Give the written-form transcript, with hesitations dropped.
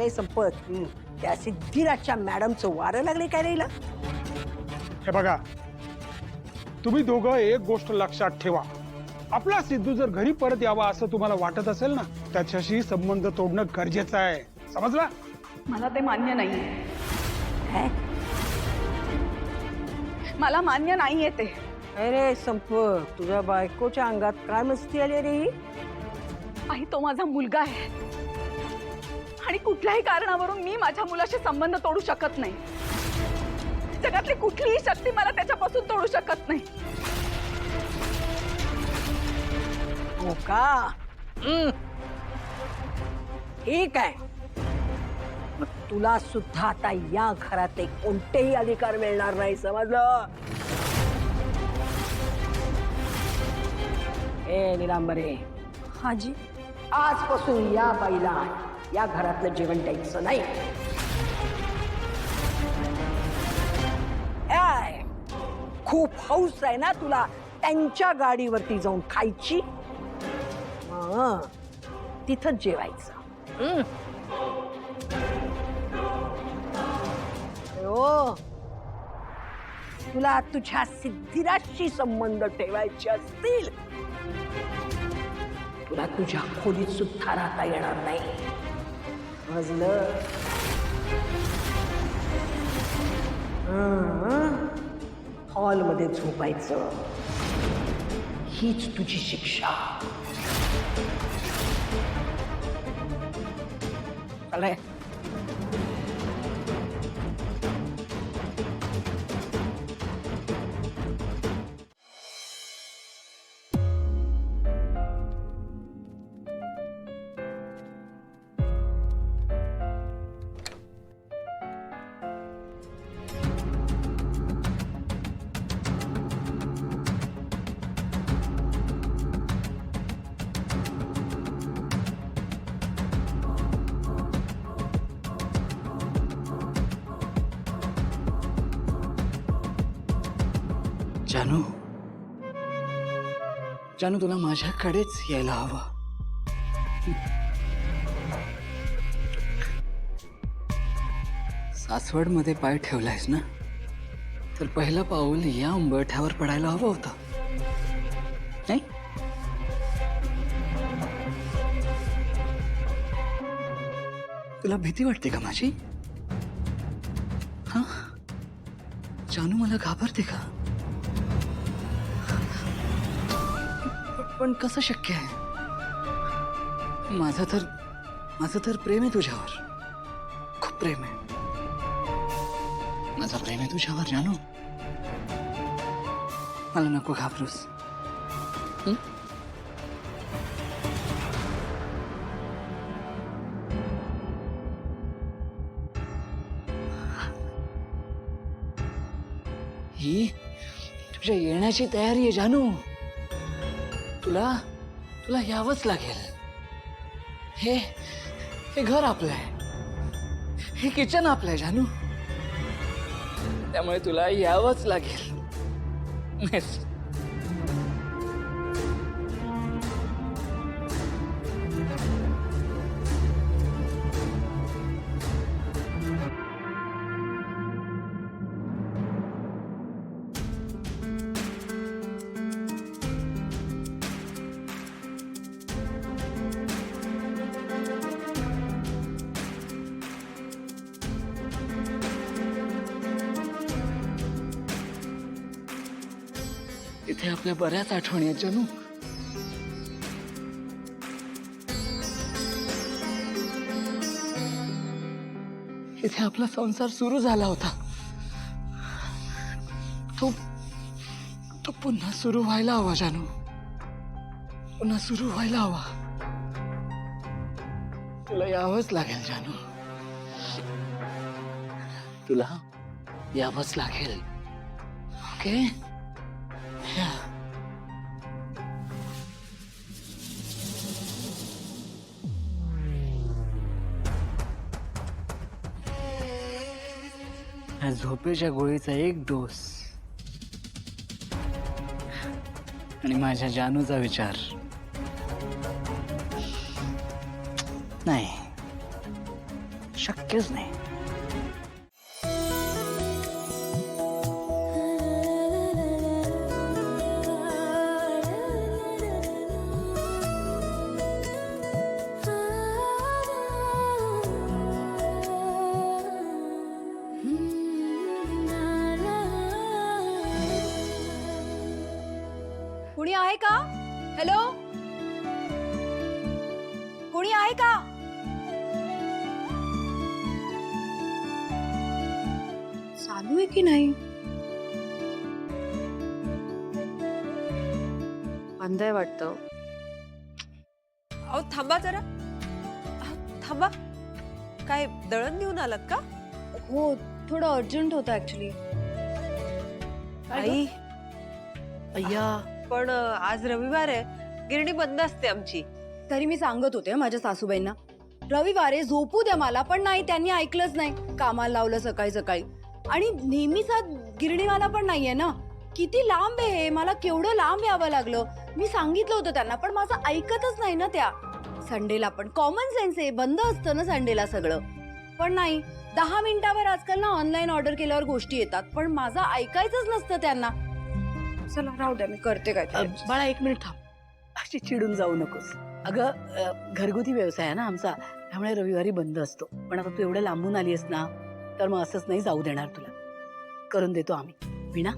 ए संपत त्या सिद्धिराजच्या मॅडमचं वारं लागले काय राहिला? हे बघा, तुम्ही दोघं एक गोष्ट लक्षात ठेवा, आपला सिद्धू जर घरी परत यावा असं तुम्हाला वाटत असेल ना, त्याच्याशी संबंध तोडणं गरजेचं आहे, समजला? मला ते मान्य नाहीये. काय? मला मान्य नाहीये ते. अरे संपत, तुझ्या बायकोच्या अंगात काय मस्ती आली रे? आई, तो माझा मुलगा आहे आणि कुठल्याही कारणावरून मी माझ्या मुलाशी संबंध तोडू शकत नाही. जगातली कुठलीही शक्ती मला त्याच्यापासून तोडू शकत नाही. हो का? ठीक आहे, मग तुला सुद्धा आता या घरात एक कोणतेही अधिकार मिळणार नाही, समजलं? ए निलांबरे, हाजी. आजपासून या बाईला या घरातलं जेवण द्यायचं नाही. काय खूप हौस आहे ना तुला त्यांच्या गाडीवरती जाऊन खायची? तिथंच जेवायचं. हो, तुला तुझ्या सिद्धिराजशी संबंध ठेवायचे असतील, तुला तुझ्या खोलीत सुद्धा राहता येणार नाही, समजलं? हॉलमध्ये झोपायचं, हीच तुझी शिक्षा. चालय. जानू, जानू तुला माझ्याकडेच यायला हवं. सासवडमध्ये पाय ठेवलायस ना, तर पहिलं पाऊल या उंबरठ्यावर पडायला हवं होतं, नाही? तुला भीती वाटते का माझी? हा, जानू मला घाबरते का? पण कसं शक्य आहे? माझं तर प्रेम आहे तुझ्यावर, खूप प्रेम आहे. माझं प्रेम आहे तुझ्यावर जानू. मला नको घाबरूस. ही तुझ्या येण्याची तयारी आहे जानू. तुला यावंच लागेल. हे घर आपलं आहे, हे किचन आपलं आहे जानू, त्यामुळे तुला यावंच लागेल. इथे आपल्या बऱ्याच आठवणी आहेत जानू. इथे आपला संसार सुरू झाला होता, तो पुन्हा सुरू व्हायला हवा जानू, पुन्हा सुरू व्हायला हवा. तुला यावंच लागेल जानू, तुला यावंच लागेल. ओके? ह्या झोपेच्या गोळीचा एक डोस आणि माझ्या जानूचा विचार नाही. शक्यच नाही. कुणी आहे का? हॅलो, कुणी आहे का? चालू आहे की नाही? बंद आहे वाटतं. अहो थांबा जरा. थांबा. काय दळण घेऊन आलात का? हो, थोडं अर्जंट होतं ऍक्च्युली. आई अय्या, पण आज रविवार आहे, गिरणी बंद असते आमची. तरी मी सांगत होते माझ्या सासूबाईंना रविवारे झोपू द्या मला, पण नाही, त्यांनी ऐकलंच नाही. कामाला लावलं सकाळी सकाळी. आणि नेहमीचा गिरणीवाला पण नाहीये ना. किती लांब आहे हे, मला केवढं लांब यावं लागलं. मी सांगितलं होतं त्यांना, पण माझं ऐकतच नाही ना त्या. संडेला पण कॉमन सेन्स आहे, बंद असतं ना संडेला सगळं. पण नाही, 10 मिनिटावर आजकाल ना ऑनलाईन ऑर्डर केल्यावर गोष्टी येतात, पण माझं ऐकायचंच नसतं त्यांना. चला राहू द्या, मी करते काय. बाळा 1 मिनिट थांब. अशी चिडून जाऊ नकोस. अगं घरगुती व्यवसाय आहे ना आमचा, त्यामुळे रविवारी बंद असतो. पण आता तू एवढं लांबून आलीस ना, तर मग असंच नाही जाऊ देणार तुला. करून देतो आम्ही. वीणा,